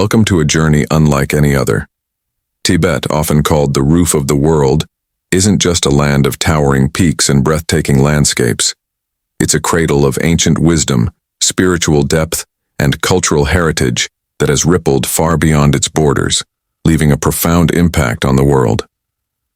Welcome to a journey unlike any other. Tibet, often called the roof of the world, isn't just a land of towering peaks and breathtaking landscapes. It's a cradle of ancient wisdom, spiritual depth, and cultural heritage that has rippled far beyond its borders, leaving a profound impact on the world.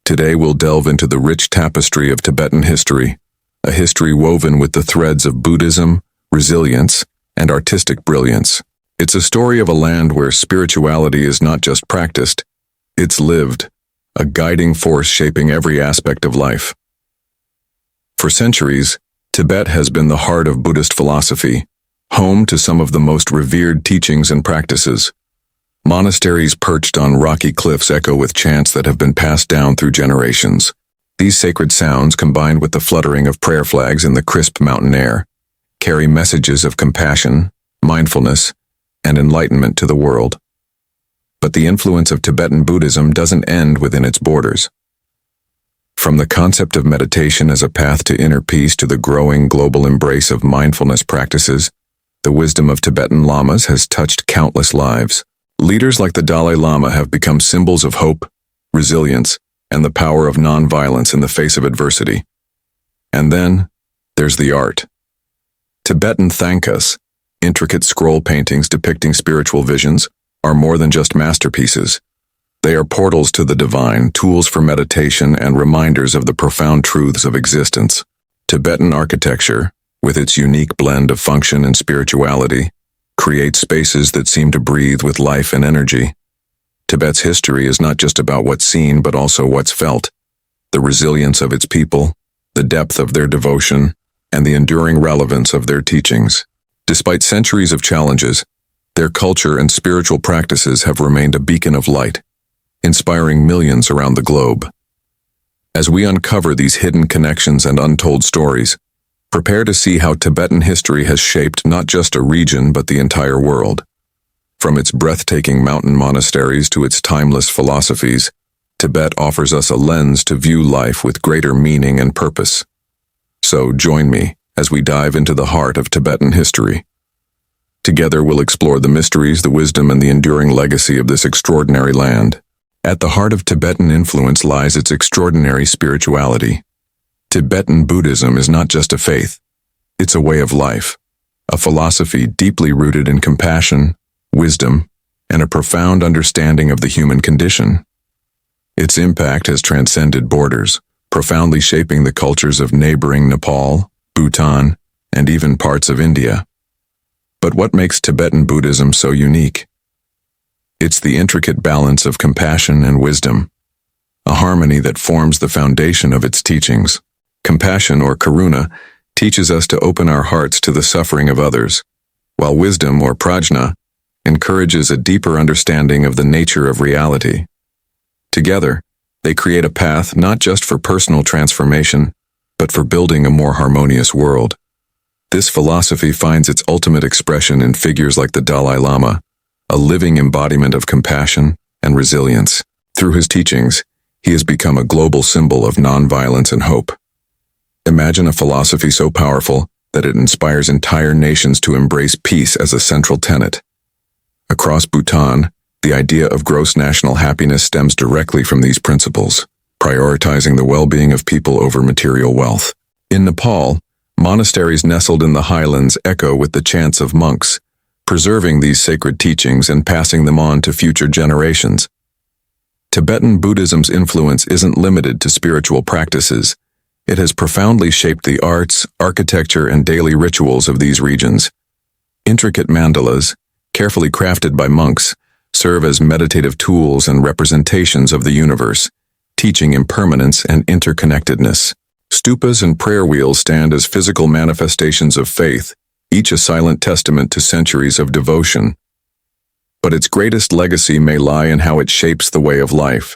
Today we'll delve into the rich tapestry of Tibetan history, a history woven with the threads of Buddhism, resilience, and artistic brilliance. It's a story of a land where spirituality is not just practiced, it's lived, a guiding force shaping every aspect of life. For centuries, Tibet has been the heart of Buddhist philosophy, home to some of the most revered teachings and practices. Monasteries perched on rocky cliffs echo with chants that have been passed down through generations. These sacred sounds, combined with the fluttering of prayer flags in the crisp mountain air, carry messages of compassion, mindfulness, and enlightenment to the world. But the influence of Tibetan Buddhism doesn't end within its borders. From the concept of meditation as a path to inner peace to the growing global embrace of mindfulness practices, the wisdom of Tibetan lamas has touched countless lives. Leaders like the Dalai Lama have become symbols of hope, resilience, and the power of nonviolence in the face of adversity. And then, there's the art. Tibetan thangkas, intricate scroll paintings depicting spiritual visions, are more than just masterpieces. They are portals to the divine, tools for meditation, and reminders of the profound truths of existence. Tibetan architecture, with its unique blend of function and spirituality, creates spaces that seem to breathe with life and energy. Tibet's history is not just about what's seen, but also what's felt. The resilience of its people, the depth of their devotion, and the enduring relevance of their teachings. Despite centuries of challenges, their culture and spiritual practices have remained a beacon of light, inspiring millions around the globe. As we uncover these hidden connections and untold stories, prepare to see how Tibetan history has shaped not just a region but the entire world. From its breathtaking mountain monasteries to its timeless philosophies, Tibet offers us a lens to view life with greater meaning and purpose. So join me as we dive into the heart of Tibetan history. Together we'll explore the mysteries, the wisdom, and the enduring legacy of this extraordinary land. At the heart of Tibetan influence lies its extraordinary spirituality. Tibetan Buddhism is not just a faith, it's a way of life, a philosophy deeply rooted in compassion, wisdom, and a profound understanding of the human condition. Its impact has transcended borders, profoundly shaping the cultures of neighboring Nepal, Bhutan, and even parts of India. But what makes Tibetan Buddhism so unique? It's the intricate balance of compassion and wisdom, a harmony that forms the foundation of its teachings. Compassion, or karuna, teaches us to open our hearts to the suffering of others, while wisdom, or prajna, encourages a deeper understanding of the nature of reality. Together, they create a path not just for personal transformation, but for building a more harmonious world. This philosophy finds its ultimate expression in figures like the Dalai Lama, a living embodiment of compassion and resilience. Through his teachings, he has become a global symbol of nonviolence and hope. Imagine a philosophy so powerful that it inspires entire nations to embrace peace as a central tenet. Across Bhutan, the idea of gross national happiness stems directly from these principles, prioritizing the well-being of people over material wealth. In Nepal, monasteries nestled in the highlands echo with the chants of monks, preserving these sacred teachings and passing them on to future generations. Tibetan Buddhism's influence isn't limited to spiritual practices. It has profoundly shaped the arts, architecture, and daily rituals of these regions. Intricate mandalas, carefully crafted by monks, serve as meditative tools and representations of the universe, teaching impermanence and interconnectedness. Stupas and prayer wheels stand as physical manifestations of faith, each a silent testament to centuries of devotion. But its greatest legacy may lie in how it shapes the way of life.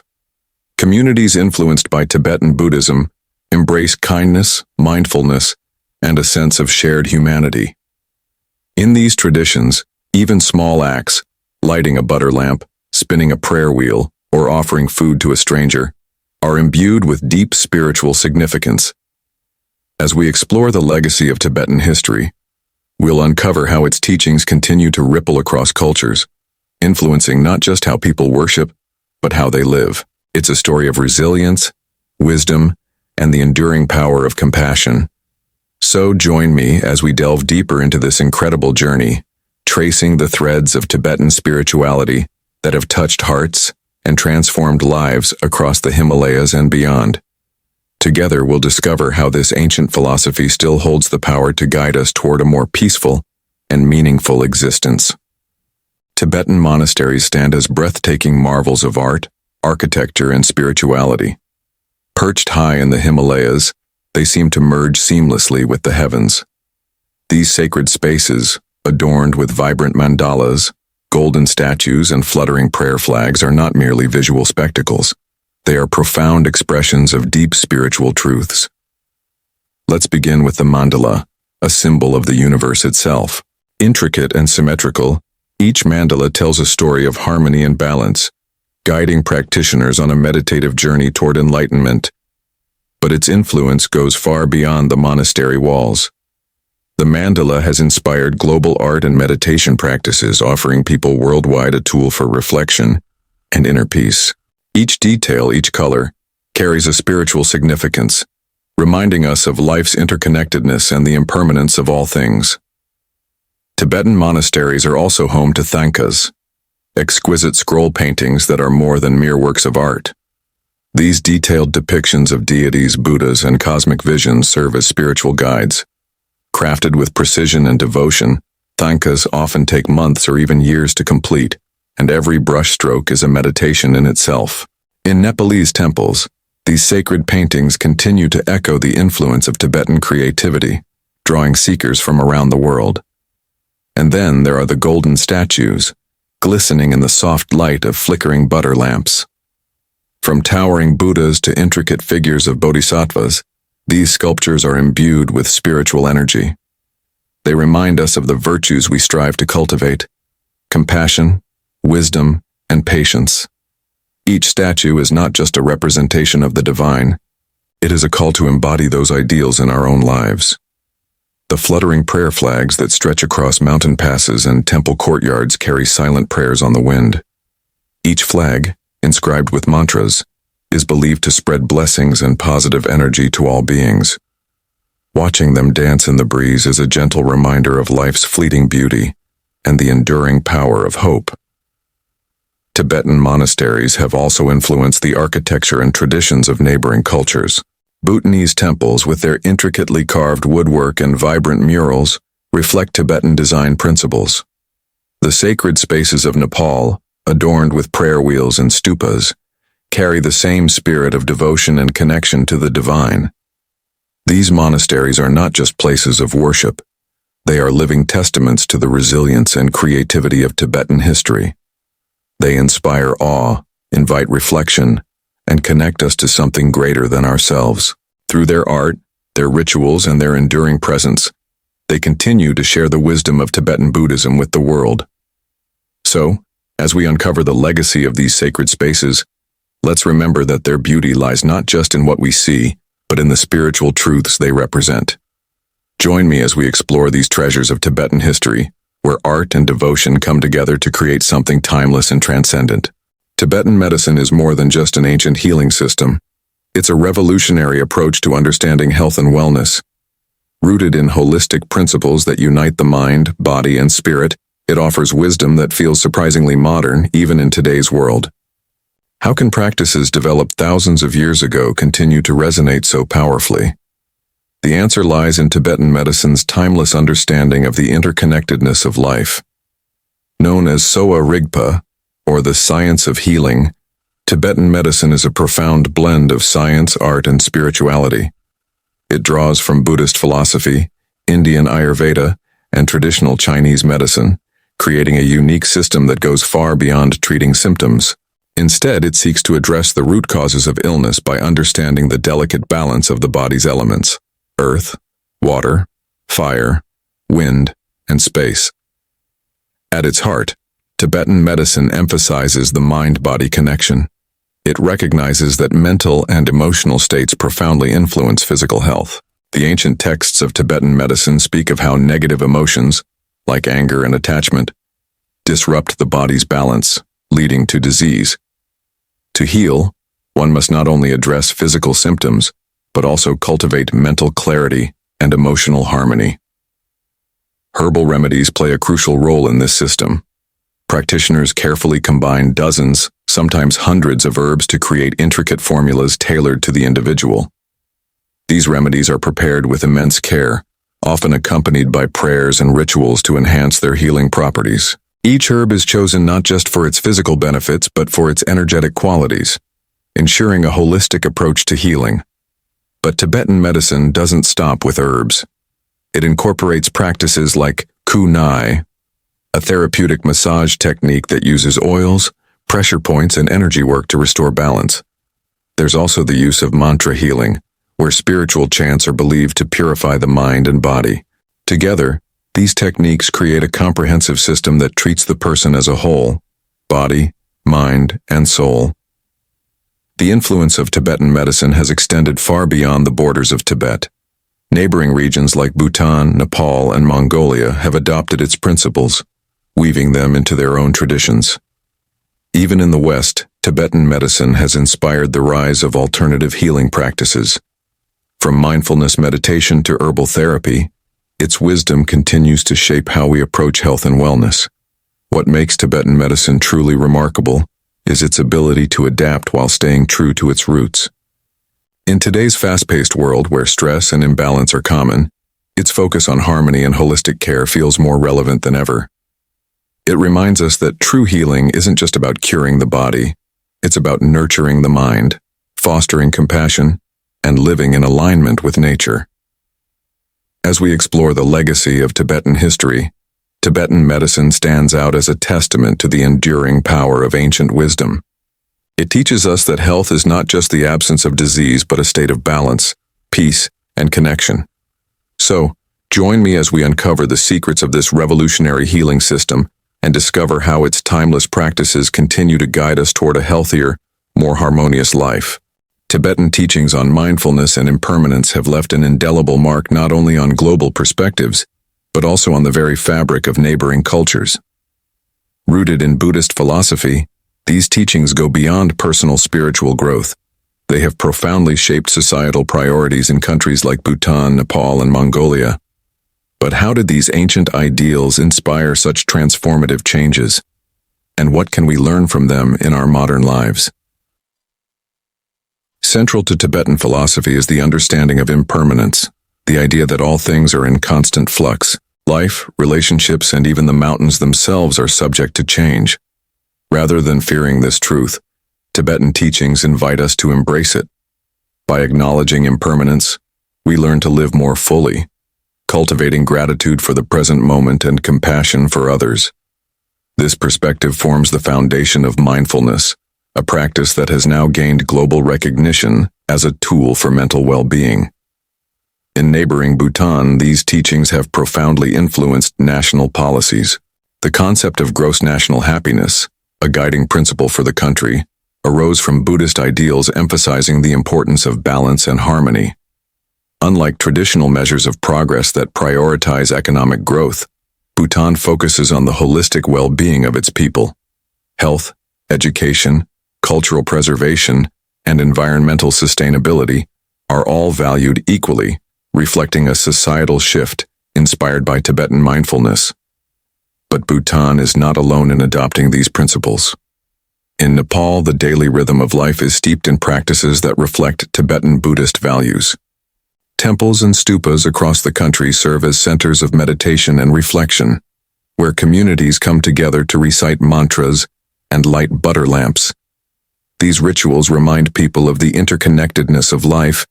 Communities influenced by Tibetan Buddhism embrace kindness, mindfulness, and a sense of shared humanity. In these traditions, even small acts, lighting a butter lamp, spinning a prayer wheel, or offering food to a stranger, are imbued with deep spiritual significance. As we explore the legacy of Tibetan history, we'll uncover how its teachings continue to ripple across cultures, influencing not just how people worship, but how they live. It's a story of resilience, wisdom, and the enduring power of compassion. So join me as we delve deeper into this incredible journey, tracing the threads of Tibetan spirituality that have touched hearts and transformed lives across the Himalayas and beyond. Together we'll discover how this ancient philosophy still holds the power to guide us toward a more peaceful and meaningful existence. Tibetan monasteries stand as breathtaking marvels of art, architecture, and spirituality. Perched high in the Himalayas, they seem to merge seamlessly with the heavens. These sacred spaces, adorned with vibrant mandalas, golden statues, and fluttering prayer flags, are not merely visual spectacles. They are profound expressions of deep spiritual truths. Let's begin with the mandala, a symbol of the universe itself. Intricate and symmetrical, each mandala tells a story of harmony and balance, guiding practitioners on a meditative journey toward enlightenment. But its influence goes far beyond the monastery walls. The mandala has inspired global art and meditation practices, offering people worldwide a tool for reflection and inner peace. Each detail, each color, carries a spiritual significance, reminding us of life's interconnectedness and the impermanence of all things. Tibetan monasteries are also home to thangkas, exquisite scroll paintings that are more than mere works of art. These detailed depictions of deities, Buddhas, and cosmic visions serve as spiritual guides. Crafted with precision and devotion, thangkas often take months or even years to complete, and every brushstroke is a meditation in itself. In Nepalese temples, these sacred paintings continue to echo the influence of Tibetan creativity, drawing seekers from around the world. And then there are the golden statues, glistening in the soft light of flickering butter lamps. From towering Buddhas to intricate figures of bodhisattvas, these sculptures are imbued with spiritual energy. They remind us of the virtues we strive to cultivate: compassion, wisdom, and patience. Each statue is not just a representation of the divine, it is a call to embody those ideals in our own lives. The fluttering prayer flags that stretch across mountain passes and temple courtyards carry silent prayers on the wind. Each flag, inscribed with mantras, is believed to spread blessings and positive energy to all beings. Watching them dance in the breeze is a gentle reminder of life's fleeting beauty and the enduring power of hope. Tibetan monasteries have also influenced the architecture and traditions of neighboring cultures. Bhutanese temples, with their intricately carved woodwork and vibrant murals, reflect Tibetan design principles. The sacred spaces of Nepal, adorned with prayer wheels and stupas, carry the same spirit of devotion and connection to the divine. These monasteries are not just places of worship. They are living testaments to the resilience and creativity of Tibetan history. They inspire awe, invite reflection, and connect us to something greater than ourselves. Through their art, their rituals, and their enduring presence, they continue to share the wisdom of Tibetan Buddhism with the world. So, as we uncover the legacy of these sacred spaces, let's remember that their beauty lies not just in what we see, but in the spiritual truths they represent. Join me as we explore these treasures of Tibetan history, where art and devotion come together to create something timeless and transcendent. Tibetan medicine is more than just an ancient healing system. It's a revolutionary approach to understanding health and wellness. Rooted in holistic principles that unite the mind, body, and spirit, it offers wisdom that feels surprisingly modern, even in today's world. How can practices developed thousands of years ago continue to resonate so powerfully? The answer lies in Tibetan medicine's timeless understanding of the interconnectedness of life. Known as Soa Rigpa, or the science of healing, Tibetan medicine is a profound blend of science, art, and spirituality. It draws from Buddhist philosophy, Indian Ayurveda, and traditional Chinese medicine, creating a unique system that goes far beyond treating symptoms. Instead, it seeks to address the root causes of illness by understanding the delicate balance of the body's elements: earth, water, fire, wind, and space. At its heart, Tibetan medicine emphasizes the mind-body connection. It recognizes that mental and emotional states profoundly influence physical health. The ancient texts of Tibetan medicine speak of how negative emotions, like anger and attachment, disrupt the body's balance, leading to disease. To heal, one must not only address physical symptoms, but also cultivate mental clarity and emotional harmony. Herbal remedies play a crucial role in this system. Practitioners carefully combine dozens, sometimes hundreds of herbs to create intricate formulas tailored to the individual. These remedies are prepared with immense care, often accompanied by prayers and rituals to enhance their healing properties. Each herb is chosen not just for its physical benefits, but for its energetic qualities, ensuring a holistic approach to healing. But Tibetan medicine doesn't stop with herbs. It incorporates practices like kunai, a therapeutic massage technique that uses oils, pressure points, and energy work to restore balance. There's also the use of mantra healing, where spiritual chants are believed to purify the mind and body. Together, these techniques create a comprehensive system that treats the person as a whole, body, mind, and soul. The influence of Tibetan medicine has extended far beyond the borders of Tibet. Neighboring regions like Bhutan, Nepal, and Mongolia have adopted its principles, weaving them into their own traditions. Even in the West, Tibetan medicine has inspired the rise of alternative healing practices. From mindfulness meditation to herbal therapy, its wisdom continues to shape how we approach health and wellness. What makes Tibetan medicine truly remarkable is its ability to adapt while staying true to its roots. In today's fast-paced world where stress and imbalance are common, its focus on harmony and holistic care feels more relevant than ever. It reminds us that true healing isn't just about curing the body, it's about nurturing the mind, fostering compassion, and living in alignment with nature. As we explore the legacy of Tibetan history, Tibetan medicine stands out as a testament to the enduring power of ancient wisdom. It teaches us that health is not just the absence of disease, but a state of balance, peace, and connection. So, join me as we uncover the secrets of this revolutionary healing system and discover how its timeless practices continue to guide us toward a healthier, more harmonious life. Tibetan teachings on mindfulness and impermanence have left an indelible mark not only on global perspectives, but also on the very fabric of neighboring cultures. Rooted in Buddhist philosophy, these teachings go beyond personal spiritual growth. They have profoundly shaped societal priorities in countries like Bhutan, Nepal, and Mongolia. But how did these ancient ideals inspire such transformative changes? And what can we learn from them in our modern lives? Central to Tibetan philosophy is the understanding of impermanence, the idea that all things are in constant flux. Life, relationships, and even the mountains themselves are subject to change. Rather than fearing this truth, Tibetan teachings invite us to embrace it. By acknowledging impermanence, we learn to live more fully, cultivating gratitude for the present moment and compassion for others. This perspective forms the foundation of mindfulness, a practice that has now gained global recognition as a tool for mental well-being. In neighboring Bhutan, these teachings have profoundly influenced national policies. The concept of gross national happiness, a guiding principle for the country, arose from Buddhist ideals emphasizing the importance of balance and harmony. Unlike traditional measures of progress that prioritize economic growth, Bhutan focuses on the holistic well-being of its people. Health, education, cultural preservation, and environmental sustainability are all valued equally, reflecting a societal shift inspired by Tibetan mindfulness. But Bhutan is not alone in adopting these principles. In Nepal, the daily rhythm of life is steeped in practices that reflect Tibetan Buddhist values. Temples and stupas across the country serve as centers of meditation and reflection, where communities come together to recite mantras and light butter lamps. These rituals remind people of the interconnectedness of life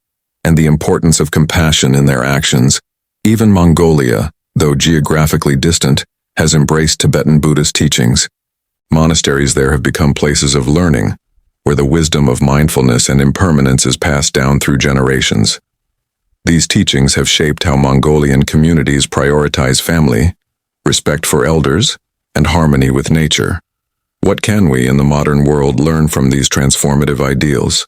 and the importance of compassion in their actions. Even Mongolia, though geographically distant, has embraced Tibetan Buddhist teachings. Monasteries there have become places of learning, where the wisdom of mindfulness and impermanence is passed down through generations. These teachings have shaped how Mongolian communities prioritize family, respect for elders, and harmony with nature. What can we in the modern world learn from these transformative ideals?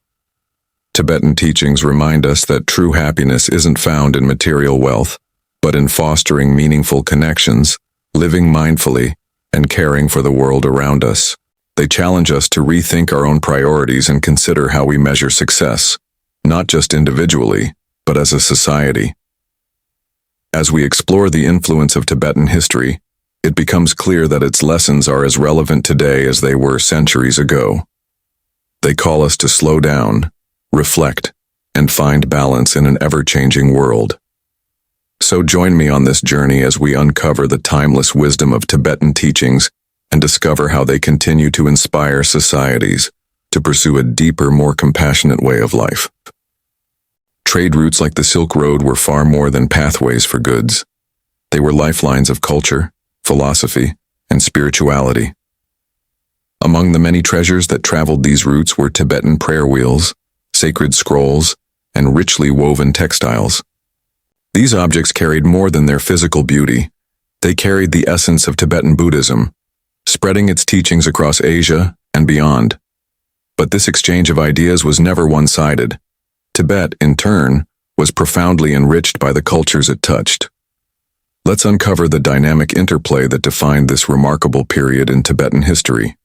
Tibetan teachings remind us that true happiness isn't found in material wealth, but in fostering meaningful connections, living mindfully, and caring for the world around us. They challenge us to rethink our own priorities and consider how we measure success, not just individually, but as a society. As we explore the influence of Tibetan history, it becomes clear that its lessons are as relevant today as they were centuries ago. They call us to slow down, reflect, and find balance in an ever-changing world. So join me on this journey as we uncover the timeless wisdom of Tibetan teachings and discover how they continue to inspire societies to pursue a deeper, more compassionate way of life. Trade routes like the Silk Road were far more than pathways for goods. They were lifelines of culture, philosophy, and spirituality. Among the many treasures that traveled these routes were Tibetan prayer wheels, sacred scrolls, and richly woven textiles. These objects carried more than their physical beauty. They carried the essence of Tibetan Buddhism, spreading its teachings across Asia and beyond. But this exchange of ideas was never one-sided. Tibet, in turn, was profoundly enriched by the cultures it touched. Let's uncover the dynamic interplay that defined this remarkable period in Tibetan history.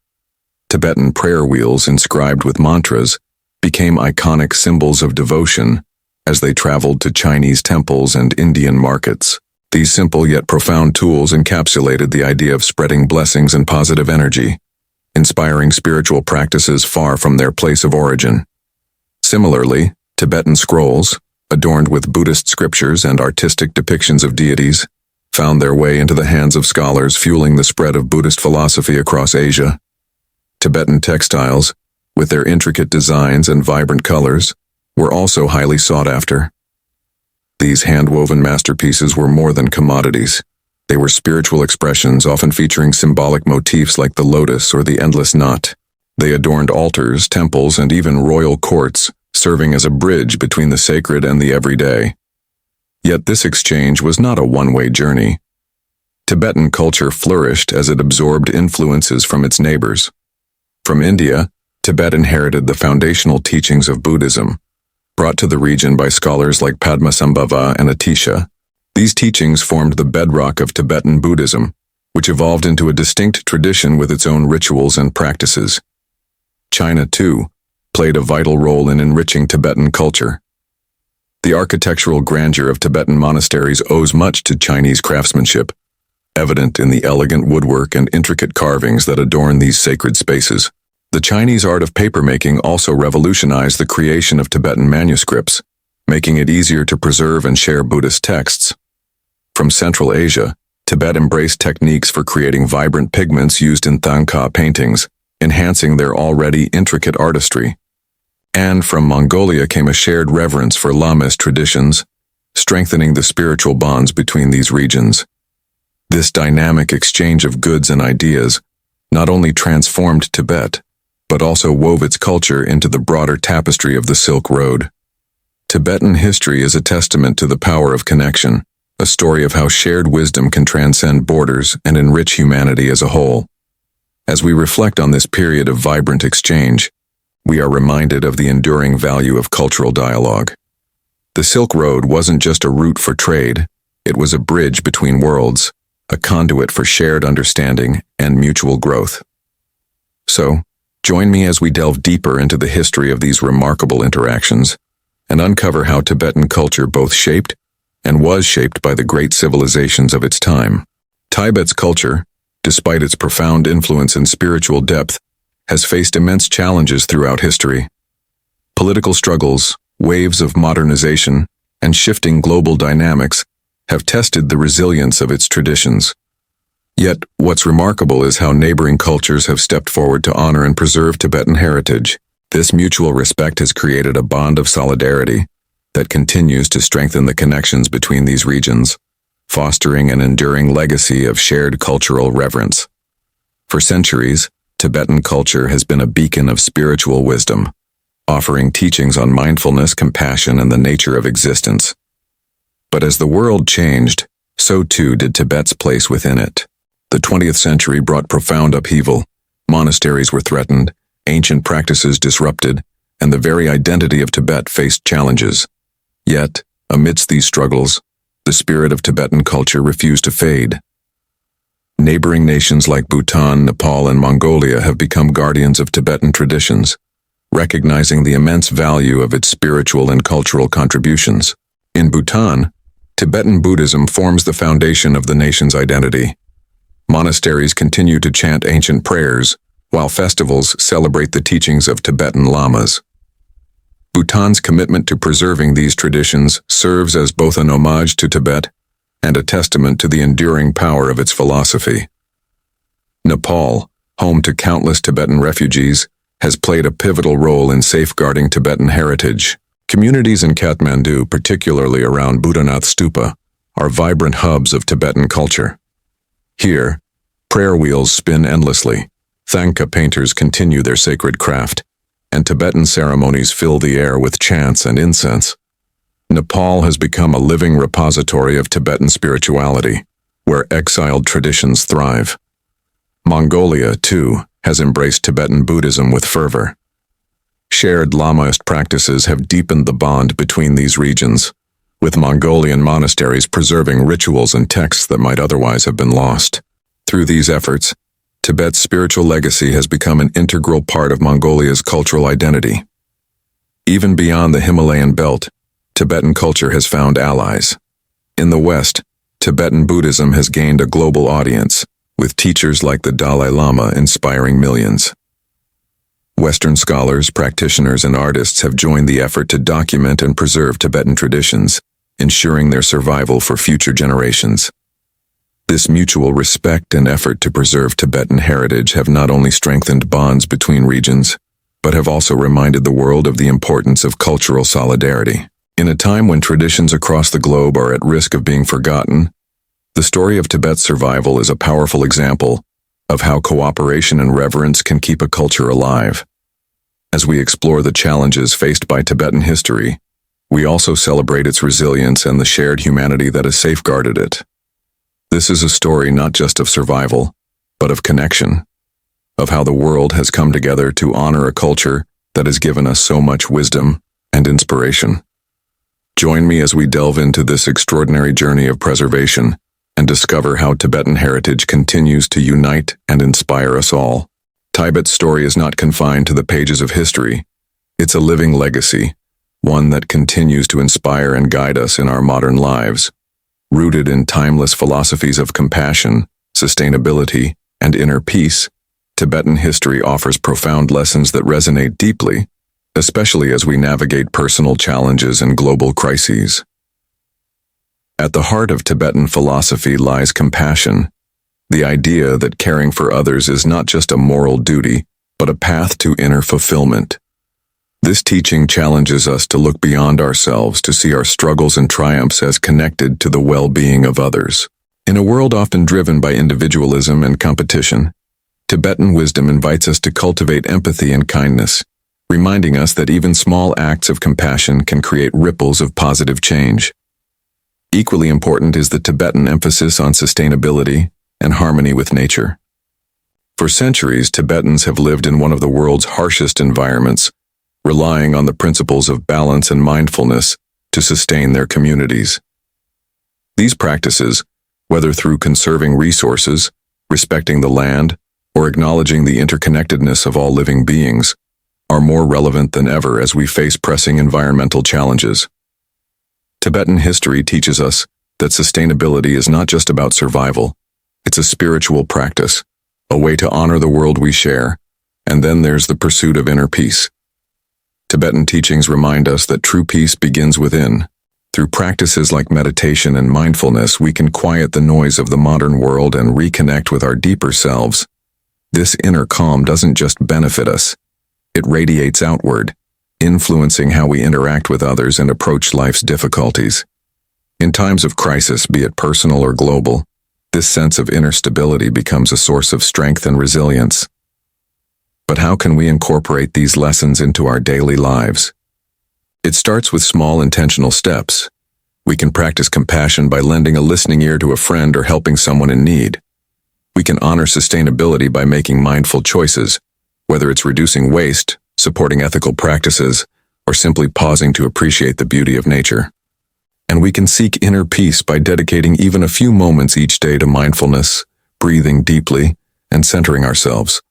Tibetan prayer wheels inscribed with mantras became iconic symbols of devotion as they traveled to Chinese temples and Indian markets. These simple yet profound tools encapsulated the idea of spreading blessings and positive energy, inspiring spiritual practices far from their place of origin. Similarly, Tibetan scrolls, adorned with Buddhist scriptures and artistic depictions of deities, found their way into the hands of scholars, fueling the spread of Buddhist philosophy across Asia. Tibetan textiles, with their intricate designs and vibrant colors, were also highly sought after. These hand-woven masterpieces were more than commodities. They were spiritual expressions, often featuring symbolic motifs like the lotus or the endless knot. They adorned altars, temples, and even royal courts, serving as a bridge between the sacred and the everyday. Yet this exchange was not a one-way journey. Tibetan culture flourished as it absorbed influences from its neighbors. From India, Tibet inherited the foundational teachings of Buddhism, brought to the region by scholars like Padmasambhava and Atisha. These teachings formed the bedrock of Tibetan Buddhism, which evolved into a distinct tradition with its own rituals and practices. China, too, played a vital role in enriching Tibetan culture. The architectural grandeur of Tibetan monasteries owes much to Chinese craftsmanship, evident in the elegant woodwork and intricate carvings that adorn these sacred spaces. The Chinese art of papermaking also revolutionized the creation of Tibetan manuscripts, making it easier to preserve and share Buddhist texts. From Central Asia, Tibet embraced techniques for creating vibrant pigments used in thangkas paintings, enhancing their already intricate artistry. And from Mongolia came a shared reverence for Lamist traditions, strengthening the spiritual bonds between these regions. This dynamic exchange of goods and ideas not only transformed Tibet, but also wove its culture into the broader tapestry of the Silk Road. Tibetan history is a testament to the power of connection, a story of how shared wisdom can transcend borders and enrich humanity as a whole. As we reflect on this period of vibrant exchange, we are reminded of the enduring value of cultural dialogue. The Silk Road wasn't just a route for trade, it was a bridge between worlds, a conduit for shared understanding and mutual growth. So, join me as we delve deeper into the history of these remarkable interactions and uncover how Tibetan culture both shaped and was shaped by the great civilizations of its time. Tibet's culture, despite its profound influence and spiritual depth, has faced immense challenges throughout history. Political struggles, waves of modernization, and shifting global dynamics have tested the resilience of its traditions. Yet, what's remarkable is how neighboring cultures have stepped forward to honor and preserve Tibetan heritage. This mutual respect has created a bond of solidarity that continues to strengthen the connections between these regions, fostering an enduring legacy of shared cultural reverence. For centuries, Tibetan culture has been a beacon of spiritual wisdom, offering teachings on mindfulness, compassion, and the nature of existence. But as the world changed, so too did Tibet's place within it. The 20th century brought profound upheaval. Monasteries were threatened, ancient practices disrupted, and the very identity of Tibet faced challenges. Yet, amidst these struggles, the spirit of Tibetan culture refused to fade. Neighboring nations like Bhutan, Nepal, and Mongolia have become guardians of Tibetan traditions, recognizing the immense value of its spiritual and cultural contributions. In Bhutan, Tibetan Buddhism forms the foundation of the nation's identity. Monasteries continue to chant ancient prayers, while festivals celebrate the teachings of Tibetan lamas. Bhutan's commitment to preserving these traditions serves as both an homage to Tibet and a testament to the enduring power of its philosophy. Nepal, home to countless Tibetan refugees, has played a pivotal role in safeguarding Tibetan heritage. Communities in Kathmandu, particularly around Bhutanath Stupa, are vibrant hubs of Tibetan culture. Here, prayer wheels spin endlessly, thangka painters continue their sacred craft, and Tibetan ceremonies fill the air with chants and incense. Nepal has become a living repository of Tibetan spirituality, where exiled traditions thrive. Mongolia, too, has embraced Tibetan Buddhism with fervor. Shared Lamaist practices have deepened the bond between these regions, with Mongolian monasteries preserving rituals and texts that might otherwise have been lost. Through these efforts, Tibet's spiritual legacy has become an integral part of Mongolia's cultural identity. Even beyond the Himalayan belt, Tibetan culture has found allies. In the West, Tibetan Buddhism has gained a global audience, with teachers like the Dalai Lama inspiring millions. Western scholars, practitioners, and artists have joined the effort to document and preserve Tibetan traditions, ensuring their survival for future generations. This mutual respect and effort to preserve Tibetan heritage have not only strengthened bonds between regions, but have also reminded the world of the importance of cultural solidarity. In a time when traditions across the globe are at risk of being forgotten, the story of Tibet's survival is a powerful example of how cooperation and reverence can keep a culture alive. As we explore the challenges faced by Tibetan history, we also celebrate its resilience and the shared humanity that has safeguarded it. This is a story not just of survival, but of connection, of how the world has come together to honor a culture that has given us so much wisdom and inspiration. Join me as we delve into this extraordinary journey of preservation and discover how Tibetan heritage continues to unite and inspire us all. Tibet's story is not confined to the pages of history. It's a living legacy, one that continues to inspire and guide us in our modern lives. Rooted in timeless philosophies of compassion, sustainability, and inner peace, Tibetan history offers profound lessons that resonate deeply, especially as we navigate personal challenges and global crises. At the heart of Tibetan philosophy lies compassion, the idea that caring for others is not just a moral duty, but a path to inner fulfillment. This teaching challenges us to look beyond ourselves to see our struggles and triumphs as connected to the well-being of others. In a world often driven by individualism and competition, Tibetan wisdom invites us to cultivate empathy and kindness, reminding us that even small acts of compassion can create ripples of positive change. Equally important is the Tibetan emphasis on sustainability and harmony with nature. For centuries, Tibetans have lived in one of the world's harshest environments, relying on the principles of balance and mindfulness to sustain their communities. These practices, whether through conserving resources, respecting the land, or acknowledging the interconnectedness of all living beings, are more relevant than ever as we face pressing environmental challenges. Tibetan history teaches us that sustainability is not just about survival, it's a spiritual practice, a way to honor the world we share, and then there's the pursuit of inner peace. Tibetan teachings remind us that true peace begins within. Through practices like meditation and mindfulness, we can quiet the noise of the modern world and reconnect with our deeper selves. This inner calm doesn't just benefit us, it radiates outward, influencing how we interact with others and approach life's difficulties. In times of crisis, be it personal or global, this sense of inner stability becomes a source of strength and resilience. But how can we incorporate these lessons into our daily lives? It starts with small intentional steps. We can practice compassion by lending a listening ear to a friend or helping someone in need. We can honor sustainability by making mindful choices, whether it's reducing waste, supporting ethical practices, or simply pausing to appreciate the beauty of nature. And we can seek inner peace by dedicating even a few moments each day to mindfulness, breathing deeply, and centering ourselves.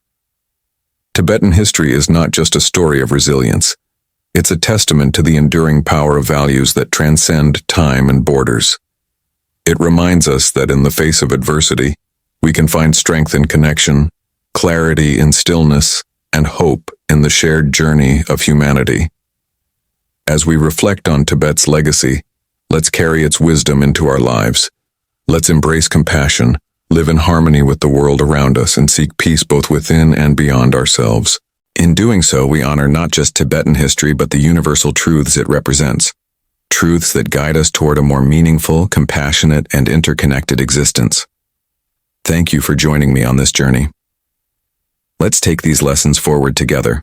Tibetan history is not just a story of resilience. It's a testament to the enduring power of values that transcend time and borders. It reminds us that in the face of adversity, we can find strength in connection, clarity in stillness, and hope in the shared journey of humanity. As we reflect on Tibet's legacy, let's carry its wisdom into our lives. Let's embrace compassion, live in harmony with the world around us, and seek peace both within and beyond ourselves. In doing so, we honor not just Tibetan history but the universal truths it represents. Truths that guide us toward a more meaningful, compassionate, and interconnected existence. Thank you for joining me on this journey. Let's take these lessons forward together.